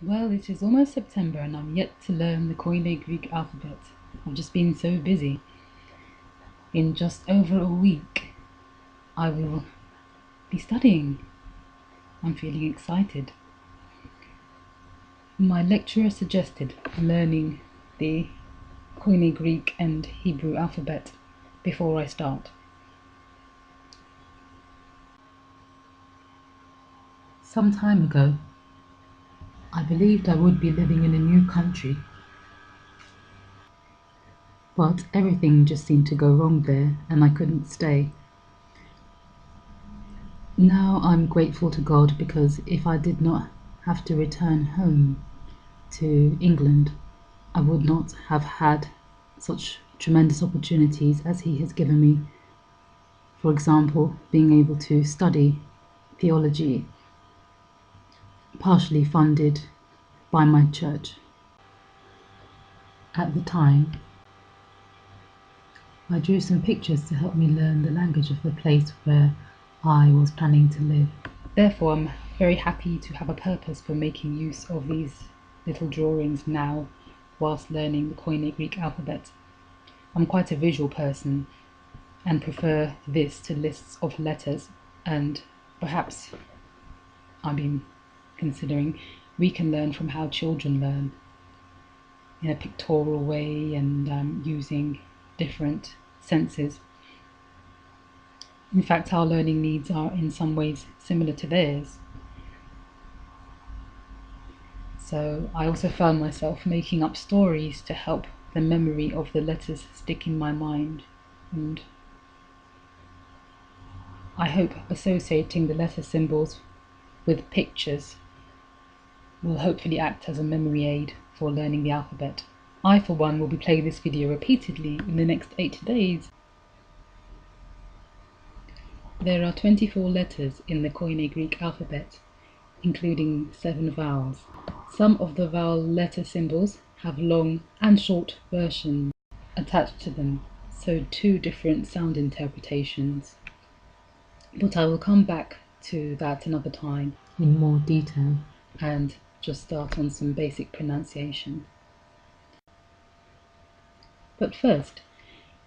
Well, it is almost September and I'm yet to learn the Koine Greek alphabet. I've just been so busy. In just over a week, I will be studying. I'm feeling excited. My lecturer suggested learning the Koine Greek and Hebrew alphabet before I start. Some time ago, I believed I would be living in a new country, but everything just seemed to go wrong there and I couldn't stay. Now I'm grateful to God because if I did not have to return home to England, I would not have had such tremendous opportunities as He has given me. For example, being able to study theology, partially funded by my church. At the time, I drew some pictures to help me learn the language of the place where I was planning to live. Therefore, I'm very happy to have a purpose for making use of these little drawings now whilst learning the Koine Greek alphabet. I'm quite a visual person and prefer this to lists of letters, and perhaps I've been considering we can learn from how children learn in a pictorial way and using different senses. In fact, our learning needs are in some ways similar to theirs. So I also found myself making up stories to help the memory of the letters stick in my mind, and I hope associating the letter symbols with pictures will hopefully act as a memory aid for learning the alphabet. I, for one, will be playing this video repeatedly in the next 8 days. There are 24 letters in the Koine Greek alphabet, including 7 vowels. Some of the vowel letter symbols have long and short versions attached to them, so 2 different sound interpretations. But I will come back to that another time in more detail and just start on some basic pronunciation. But first,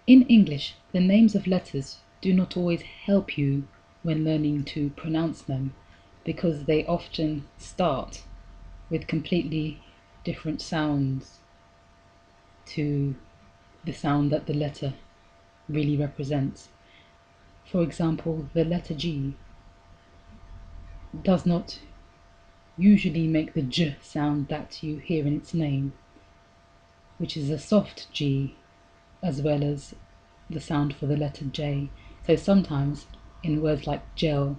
in English, the names of letters do not always help you when learning to pronounce them, because they often start with completely different sounds to the sound that the letter really represents. For example, the letter G does not usually make the J sound that you hear in its name, which is a soft G, as well as the sound for the letter J. So sometimes in words like gel,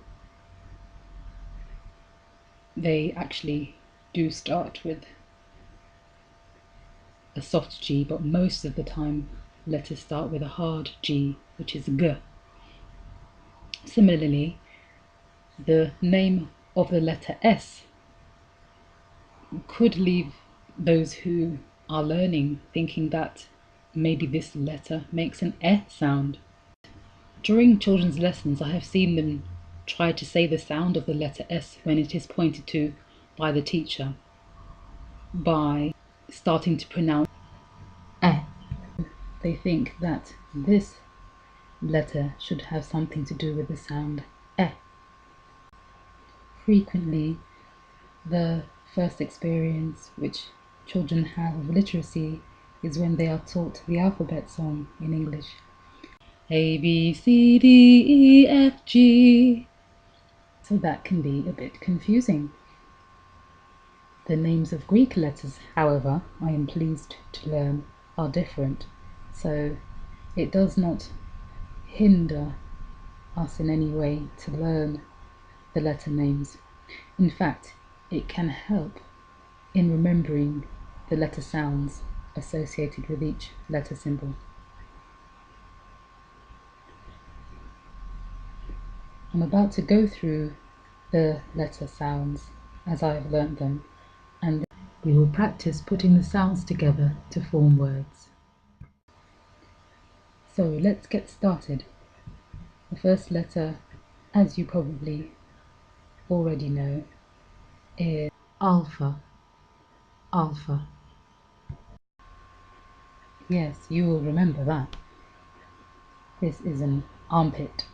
they actually do start with a soft G, but most of the time letters start with a hard G, which is G. Similarly, the name of the letter S could leave those who are learning thinking that maybe this letter makes an sound. During children's lessons, I have seen them try to say the sound of the letter S when it is pointed to by the teacher by starting to pronounce eh. They think that this letter should have something to do with the sound eh. Frequently, the first experience which children have of literacy is when they are taught the alphabet song in English. A, B, C, D, E, F, G. So that can be a bit confusing. The names of Greek letters, however, I am pleased to learn, are different, so it does not hinder us in any way to learn the letter names. In fact, it can help in remembering the letter sounds associated with each letter symbol. I'm about to go through the letter sounds as I have learnt them, and we will practice putting the sounds together to form words. So let's get started. The first letter, as you probably already know, is alpha. alpha. Yes, you will remember that. This is an armpit,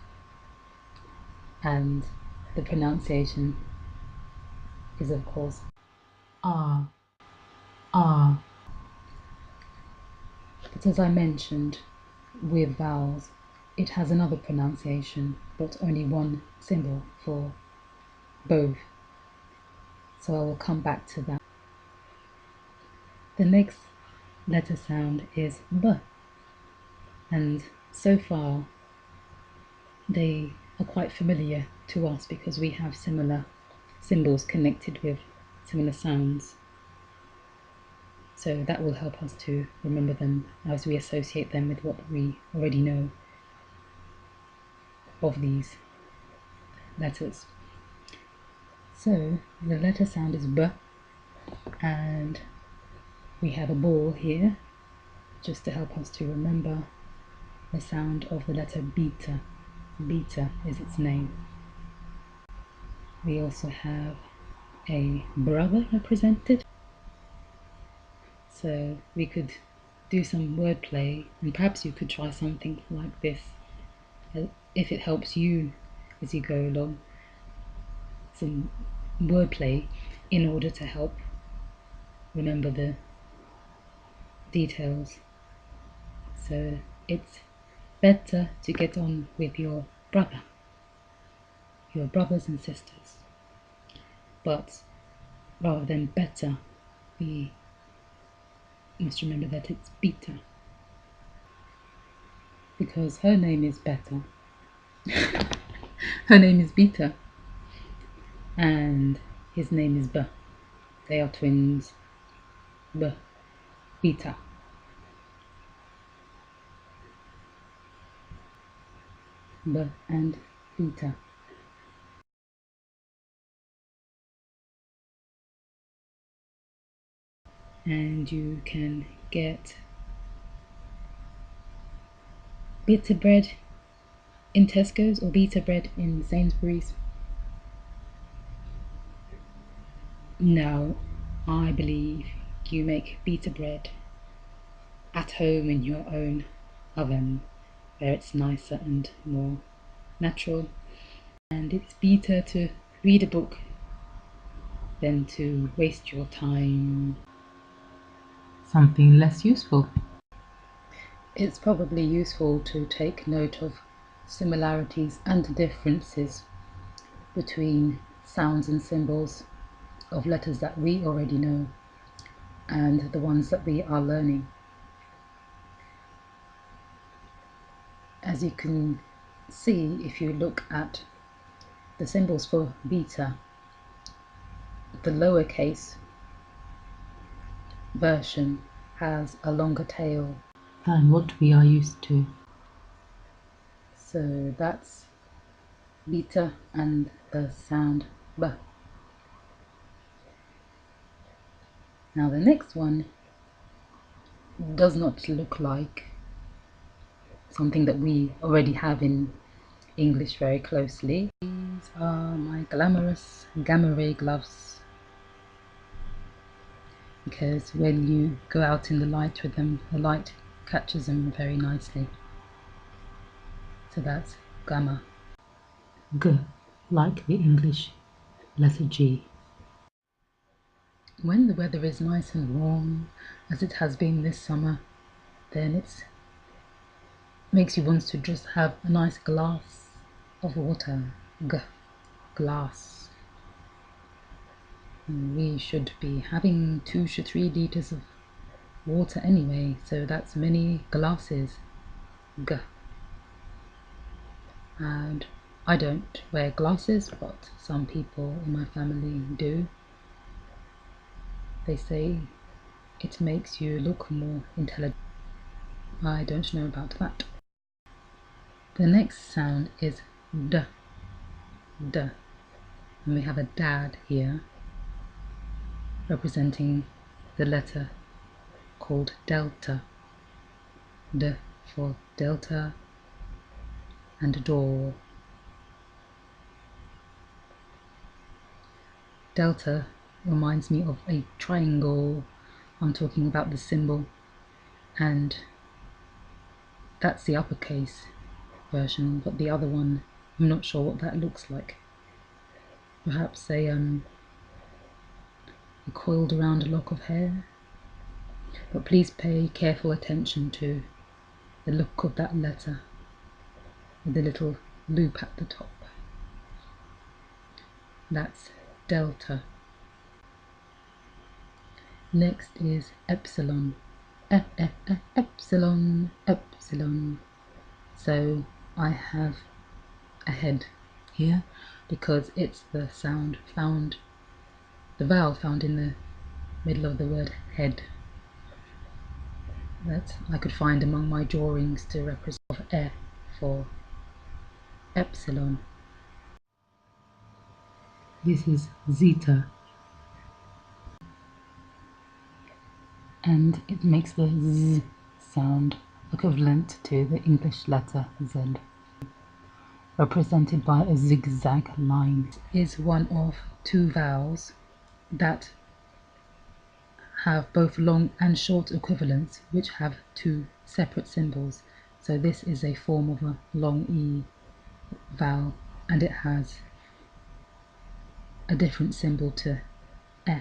and the pronunciation is, of course, ah, ah. But as I mentioned, with vowels, it has another pronunciation, but only one symbol for both. So I will come back to that. The next letter sound is B, and so far they are quite familiar to us because we have similar symbols connected with similar sounds. So that will help us to remember them as we associate them with what we already know of these letters. So the letter sound is B, and we have a ball here just to help us to remember the sound of the letter beta. Beta is its name. We also have a brother represented. So we could do some wordplay, and perhaps you could try something like this if it helps you as you go along. Some wordplay in order to help remember the details. So it's better to get on with your brother, your brothers and sisters. But rather than better, we must remember that it's beta, because her name is Beta. Her name is Beta, and his name is B. They are twins. B, Beta. B and Beta. And you can get Beta bread in Tesco's or Beta bread in Sainsbury's. No, I believe you make Beta bread at home in your own oven, where it's nicer and more natural. And it's better to read a book than to waste your time something less useful. It's probably useful to take note of similarities and differences between sounds and symbols of letters that we already know and the ones that we are learning. As you can see, if you look at the symbols for beta, the lowercase version has a longer tail than what we are used to. So that's beta and the sound B. Now the next one does not look like something that we already have in English very closely. These are my glamorous gamma ray gloves, because when you go out in the light with them, the light catches them very nicely. So that's gamma. G, like the English letter G. When the weather is nice and warm, as it has been this summer, then it makes you want to just have a nice glass of water. G, glass. We should be having 2 to 3 liters of water anyway, so that's many glasses. G. And I don't wear glasses, but some people in my family do. They say it makes you look more intelligent. I don't know about that. The next sound is D. D. And we have a dad here representing the letter called delta. D for delta and door. Delta reminds me of a triangle. I'm talking about the symbol, and that's the uppercase version, but the other one, I'm not sure what that looks like. Perhaps a coiled around a lock of hair. But please pay careful attention to the look of that letter with the little loop at the top. That's delta. Next is epsilon. Epsilon, epsilon. So I have a head here because it's the sound found, the vowel found in the middle of the word head that I could find among my drawings to represent E for epsilon. This is zeta, and it makes the Z sound equivalent to the English letter Z, represented by a zigzag line. It is one of two vowels that have both long and short equivalents, which have two separate symbols. So this is a form of a long E vowel, and it has a different symbol to E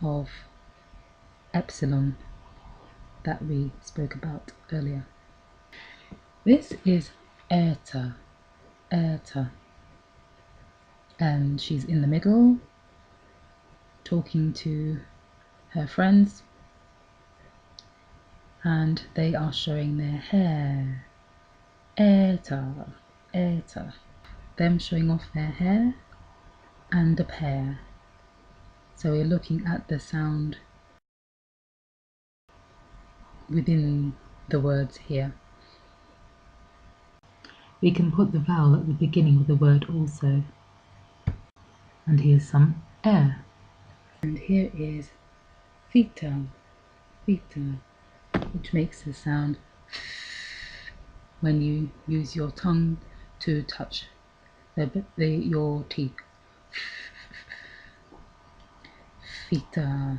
of epsilon that we spoke about earlier. This is eta, eta, and she's in the middle talking to her friends, and they are showing their hair. Eta, eta, them showing off their hair and a pair. So we're looking at the sound within the words here. We can put the vowel at the beginning of the word also. And here's some air. And here is theta, theta, which makes the sound when you use your tongue to touch your teeth. Theta.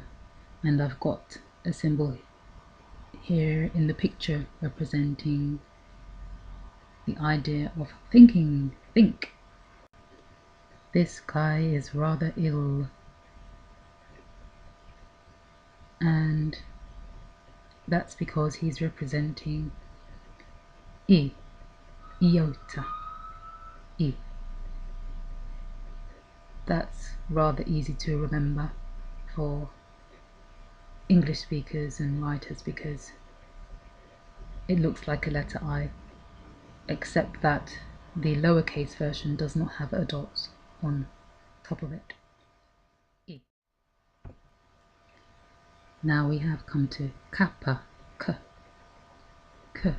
And I've got a symbol here in the picture representing the idea of thinking. Think. This guy is rather ill, and that's because he's representing I, iota, I. That's rather easy to remember for English speakers and writers because it looks like a letter I, except that the lowercase version does not have a dot on top of it. I. Now we have come to kappa, k, k,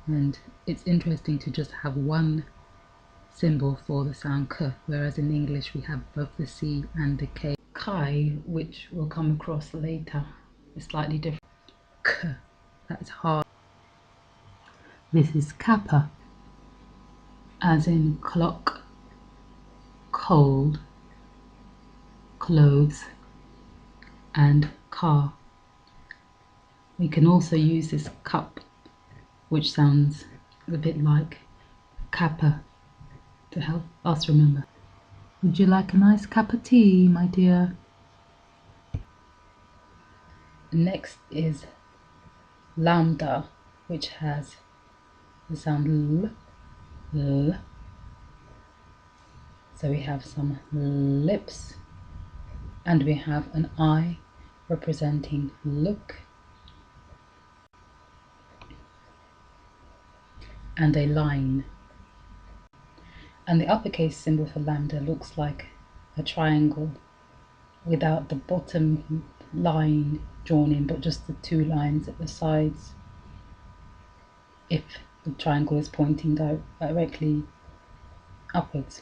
and it's interesting to just have one symbol for the sound k, whereas in English we have both the C and the K. Kai, which we'll come across later, is slightly different. K, that's hard. This is kappa, as in clock, cold, clothes, and car. We can also use this cup, which sounds a bit like kappa, to help us remember. Would you like a nice cup of tea, my dear? Next is lambda, which has the sound L, L. So we have some lips, and we have an I representing look, and a line. And the uppercase symbol for lambda looks like a triangle without the bottom line drawn in, but just the two lines at the sides, if the triangle is pointing directly upwards.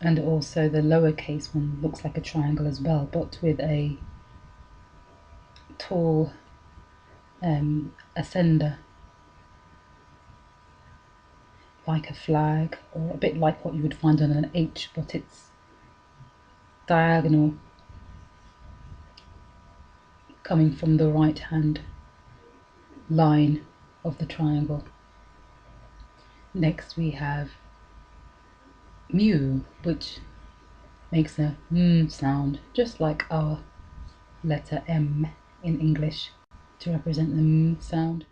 And also the lowercase one looks like a triangle as well, but with a tall ascender, like a flag, or a bit like what you would find on an H, but it's diagonal coming from the right hand line of the triangle. Next we have mu, which makes a sound, just like our letter M in English, to represent the sound.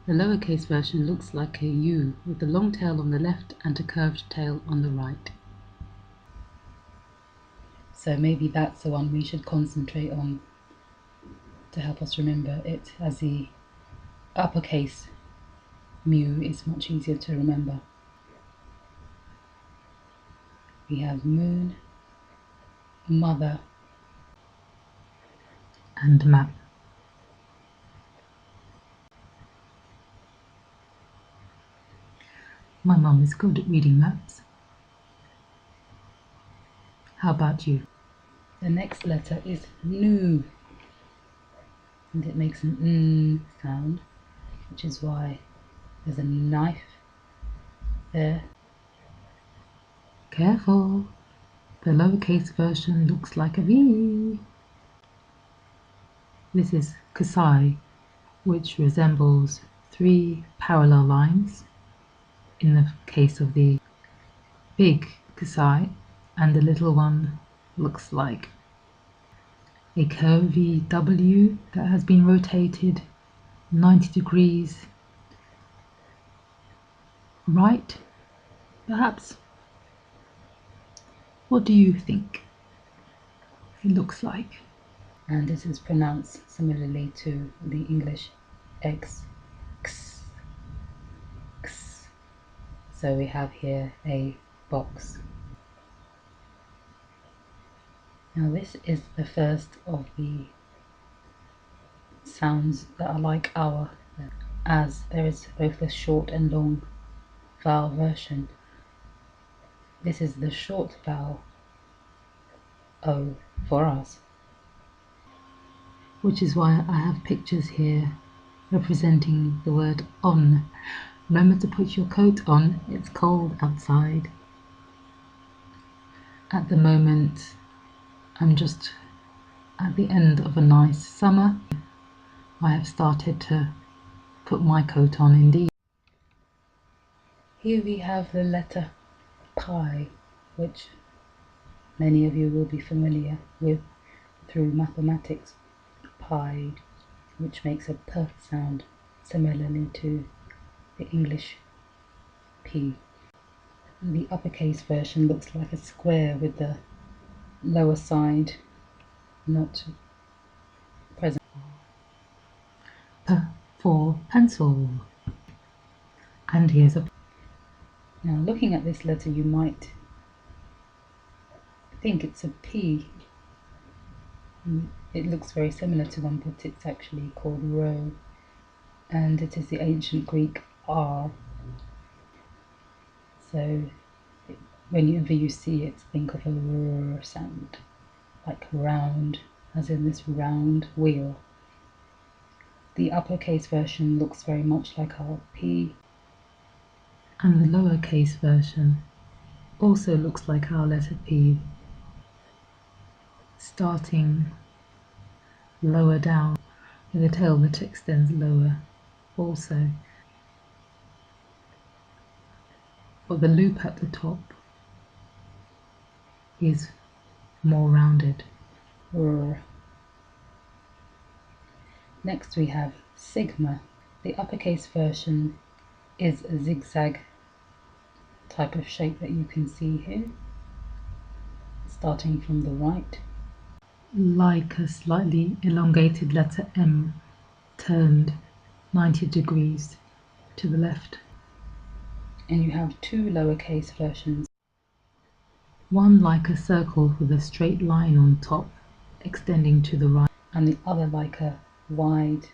The lowercase version looks like a U with a long tail on the left and a curved tail on the right. So maybe that's the one we should concentrate on to help us remember it, as the uppercase mu is much easier to remember. We have moon, mother, and map. My mum is good at reading maps. How about you? The next letter is nu, and it makes an n sound, which is why there's a knife there. Careful! The lowercase version looks like a V. This is kusai, which resembles 3 parallel lines in the case of the big kusai, and the little one looks like a curvy W that has been rotated 90 degrees right, perhaps? What do you think it looks like? And this is pronounced similarly to the English X, X, X. So we have here a box. Now this is the first of the sounds that are like our, as there is both a short and long vowel version. This is the short vowel O for us, which is why I have pictures here representing the word on. Remember to put your coat on, it's cold outside. At the moment, I'm just at the end of a nice summer. I have started to put my coat on indeed. Here we have the letter pi, which many of you will be familiar with through mathematics. Pi, which makes a p sound, similarly to the English P. The uppercase version looks like a square with the lower side not present. P for pencil. And here's a... Now looking at this letter you might think it's a P. It looks very similar to one, but it's actually called rho, and it is the ancient Greek R. So whenever you see it, think of a r sound, like round, as in this round wheel. The uppercase version looks very much like our P, and the lowercase version also looks like our letter P, starting lower down with a tail that extends lower also, but the loop at the top is more rounded. R. Next we have sigma. The uppercase version is a zigzag type of shape that you can see here, starting from the right, like a slightly elongated letter M turned 90 degrees to the left. And you have 2 lowercase versions, one like a circle with a straight line on top extending to the right, and the other like a wide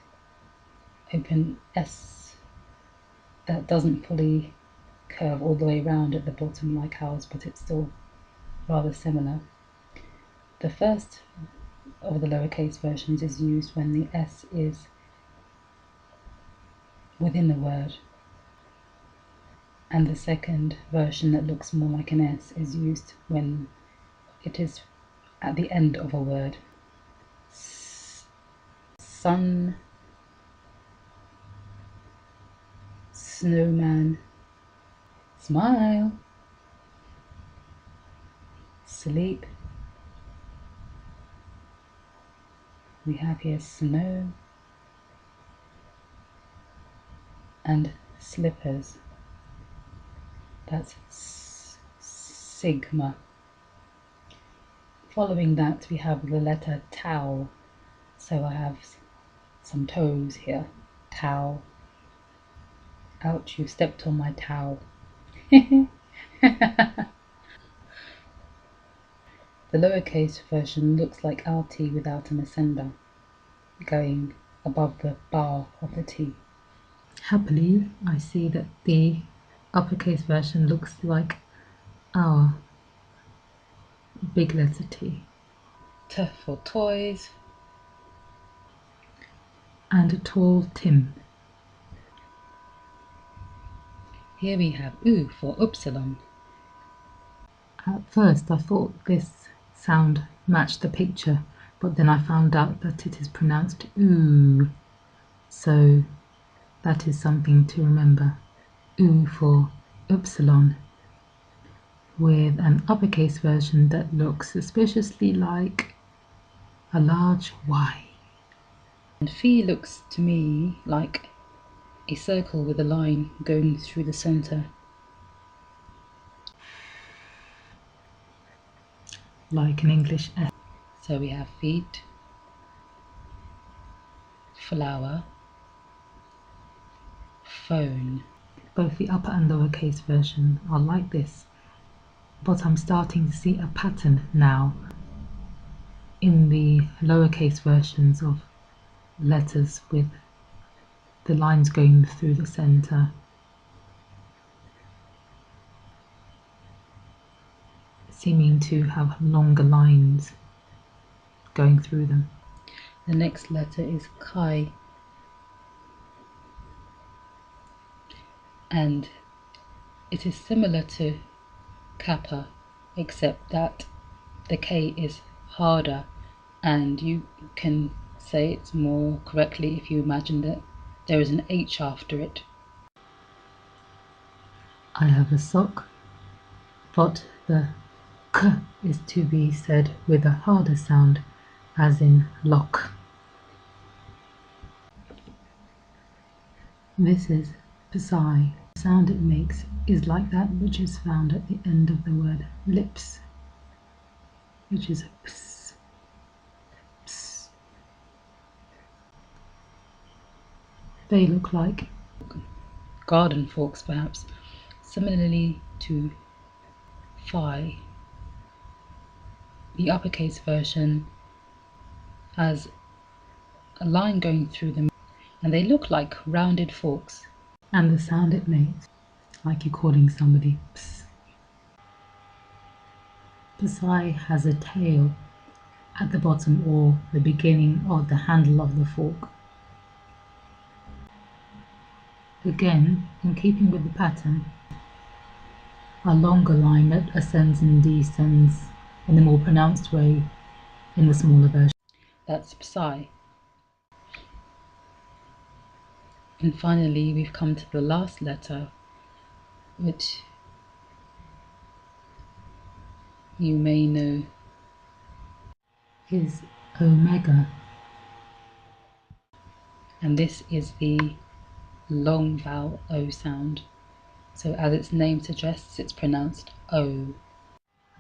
open S that doesn't fully curve all the way around at the bottom like ours, but it's still rather similar. The first of the lowercase versions is used when the S is within the word, and the second version that looks more like an S is used when it is at the end of a word. sun, snowman, smile, sleep. We have here snow and slippers. That's sigma. Following that, we have the letter tau. So I have some toes here. Tau. Ouch, you stepped on my towel. The lowercase version looks like RT without an ascender, going above the bar of the T. Happily, I see that the uppercase version looks like our big letter T. T for toys. And a tall Tim. Here we have U for upsilon. At first I thought this sound matched the picture, but then I found out that it is pronounced oo. So that is something to remember. U for upsilon, with an uppercase version that looks suspiciously like a large Y. And Phi looks to me like a circle with a line going through the center. Like an English S. So we have feet, flower, phone. Both the upper and lowercase version are like this, but I'm starting to see a pattern now in the lowercase versions of letters with the lines going through the center. Seeming to have longer lines going through them. The next letter is Chi, and it is similar to kappa, except that the K is harder, and you can say it more correctly if you imagine that there is an H after it. I have a sock, but the K is to be said with a harder sound, as in lock. This is psi. The sound it makes is like that which is found at the end of the word lips, which is ps, ps. They look like garden forks, perhaps. Similarly to phi, the uppercase version has a line going through them, and they look like rounded forks. And the sound it makes, like you're calling somebody ps. Psi has a tail at the bottom or the beginning of the handle of the fork. Again, in keeping with the pattern, a longer line that ascends and descends in a more pronounced way in the smaller version. That's psi. And finally, we've come to the last letter, which you may know is omega. And this is the long vowel O sound. So as its name suggests, it's pronounced O.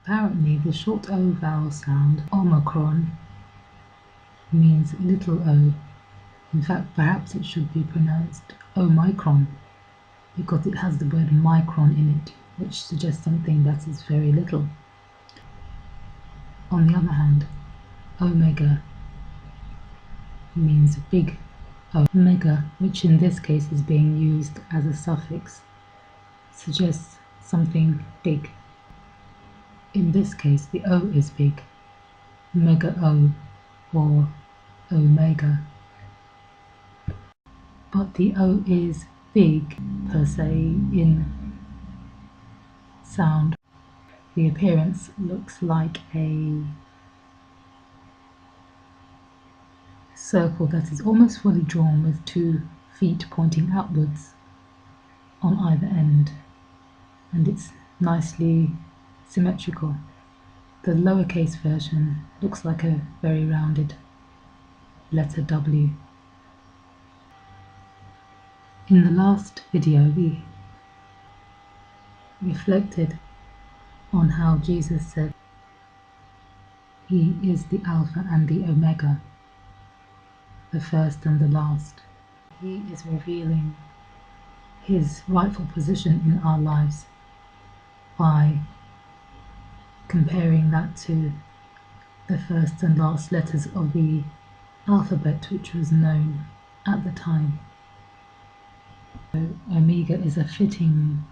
Apparently the short O vowel sound, omicron, means little o. In fact, perhaps it should be pronounced omicron, because it has the word micron in it, which suggests something that is very little. On the other hand, omega means big O. Omega, which in this case is being used as a suffix, suggests something big. In this case, the O is big, mega O or omega. But the O is big per se in sound. The appearance looks like a circle that is almost fully drawn with 2 feet pointing outwards on either end, and it's nicely symmetrical. The lowercase version looks like a very rounded letter W. In the last video we reflected on how Jesus said He is the Alpha and the Omega, the first and the last. He is revealing His rightful position in our lives by comparing that to the first and last letters of the alphabet which was known at the time. So Omega is a fitting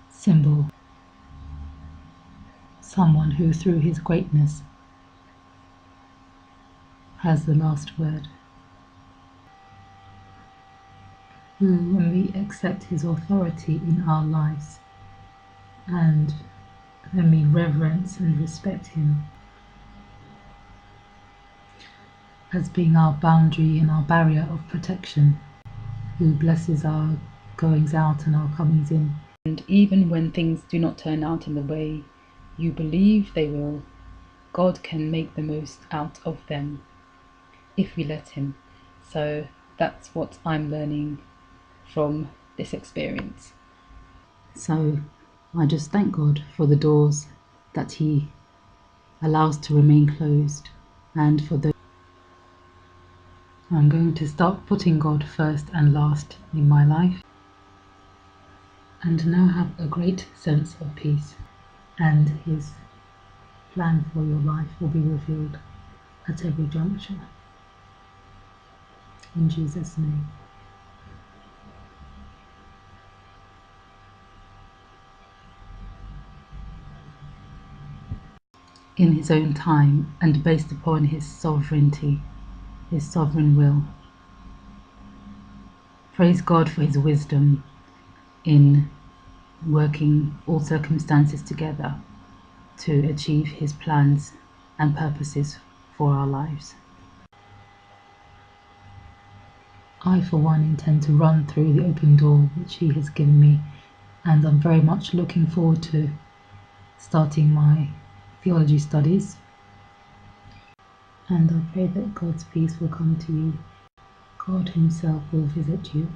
symbol, someone who through his greatness has the last word, who, when we accept his authority in our lives and when we reverence and respect him as being our boundary and our barrier of protection, who blesses our goings out and our comings in. And even when things do not turn out in the way you believe they will, God can make the most out of them if we let him. So that's what I'm learning from this experience. So I just thank God for the doors that he allows to remain closed, and for those I'm going to start putting God first and last in my life, and now have a great sense of peace, and his plan for your life will be revealed at every juncture. In Jesus' name. In his own time and based upon his sovereignty, his sovereign will. Praise God for his wisdom in working all circumstances together to achieve his plans and purposes for our lives. I, for one, intend to run through the open door which he has given me, and I'm very much looking forward to starting my theology studies. And I pray that God's peace will come to you. God himself will visit you.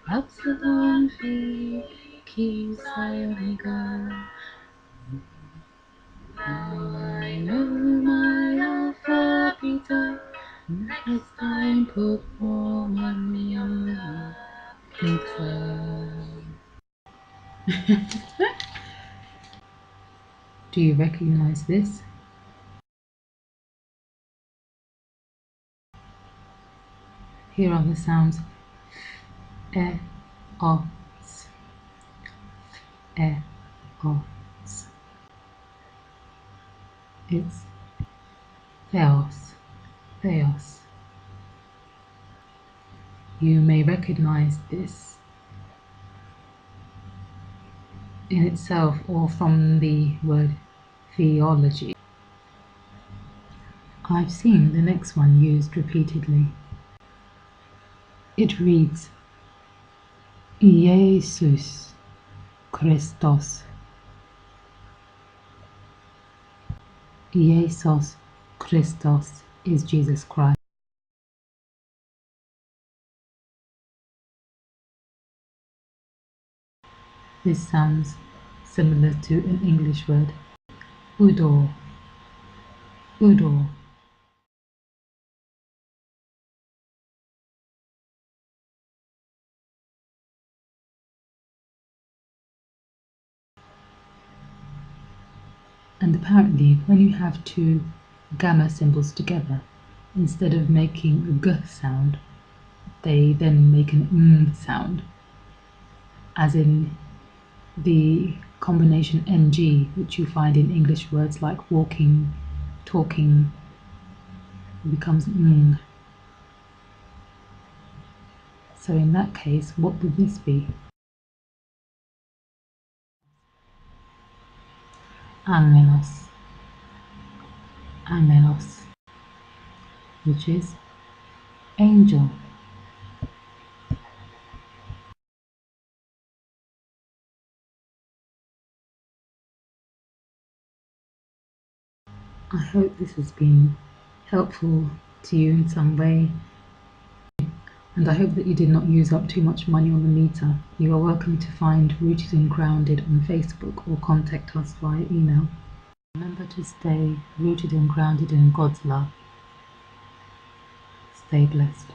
Absalom keeps Omega. Now I know my Alpha Beta. Next time put more money on the pizza. Do you recognize this? Here are the sounds: e, os, e, os. It's theos, theos. You may recognize this in itself or from the word theology. I've seen the next one used repeatedly. It reads Jesus Christos. Jesus Christos is Jesus Christ. This sounds similar to an English word, udo, udo. And apparently when you have 2 gamma symbols together, instead of making a g sound, they then make an sound, as in the combination ng, which you find in English words like walking, talking, becomes ng. So in that case, what would this be? Angelos. Angelos, which is angel. I hope this has been helpful to you in some way, and I hope that you did not use up too much money on the meter. You are welcome to find Rooted and Grounded on Facebook or contact us via email. Remember to stay rooted and grounded in God's love. Stay blessed.